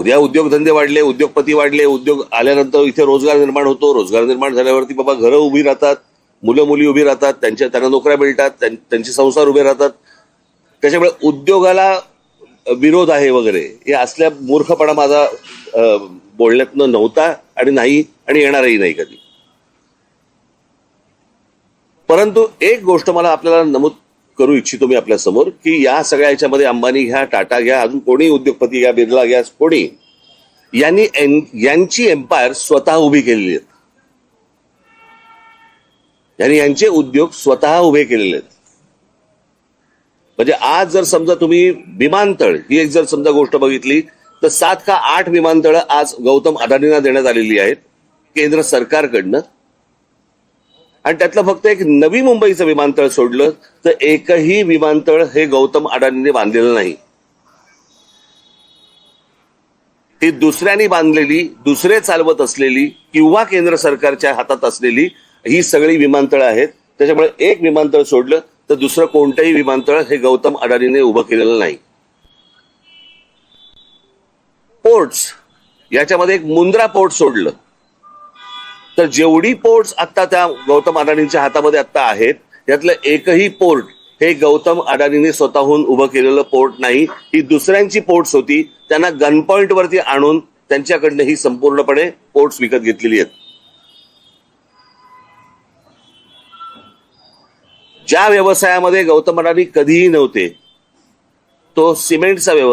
उद्या उद्योगधंदे वाढले, उद्योगपती वाढले, उद्योग आल्यानंतर इथे रोजगार निर्माण होतो. रोजगार निर्माण झाल्यावरती बाबा घरं उभी राहतात, मुलं मुली उभी राहतात, त्यांना नोकऱ्या मिळतात, त्यांचे संसार उभे राहतात. त्याच्यामुळे उद्योगाला विरोध आहे वगैरे हे असल्या मूर्खपणा माझा बोलण्यातनं नव्हता आणि नाही आणि येणारही नाही कधी. परंतु एक गोष्ट मला आपल्याला नमूद करू इच्छितो मी आपल्या समोर की या सगळ्या याच्यामध्ये अंबानी घ्या, टाटा घ्या, अजून कोणी उद्योगपती घ्या, बिर्ला घ्या, कोणी यांची एम्पायर स्वतः उभी केलेली आहेत. यांचे उद्योग स्वतः उभे केलेले आहेत. म्हणजे आज जर समजा तुम्ही विमानतळ ही एक जर समजा गोष्ट बघितली तर 7 का 8 विमानतळ आज गौतम अदानींना देण्यात आलेली आहेत केंद्र सरकारकडनं. आणि त्यातलं फक्त एक नवी मुंबईचं विमानतळ सोडलं तर एकही विमानतळ हे गौतम अदानींनी बांधलेलं नाही. ही दुसऱ्यांनी बांधलेली, दुसरे चालवत असलेली किंवा केंद्र सरकारच्या हातात असलेली ही सगळी विमानतळं आहेत. त्याच्यामुळे एक विमानतळ सोडलं तर दुसरं कोणतंही विमानतळ हे गौतम अदानीने उभं केलेलं नाही. पोर्ट्स याच्यामध्ये एक मुंद्रा पोर्ट सोडलं तर जेवढी पोर्ट्स आता त्या गौतम अदानींच्या हातामध्ये आता आहेत यातलं एकही पोर्ट हे गौतम अदानीने स्वतःहून उभं केलेलं पोर्ट नाही. ही दुसऱ्यांची पोर्ट्स होती, त्यांना गन पॉइंट वरती आणून त्यांच्याकडनं ही संपूर्णपणे पोर्ट्स विकत घेतलेली आहेत. ज्या व्यवसायामध्ये गौतम अदानी कधीही नव्हते तो सिमेंटचा व्यवसाय.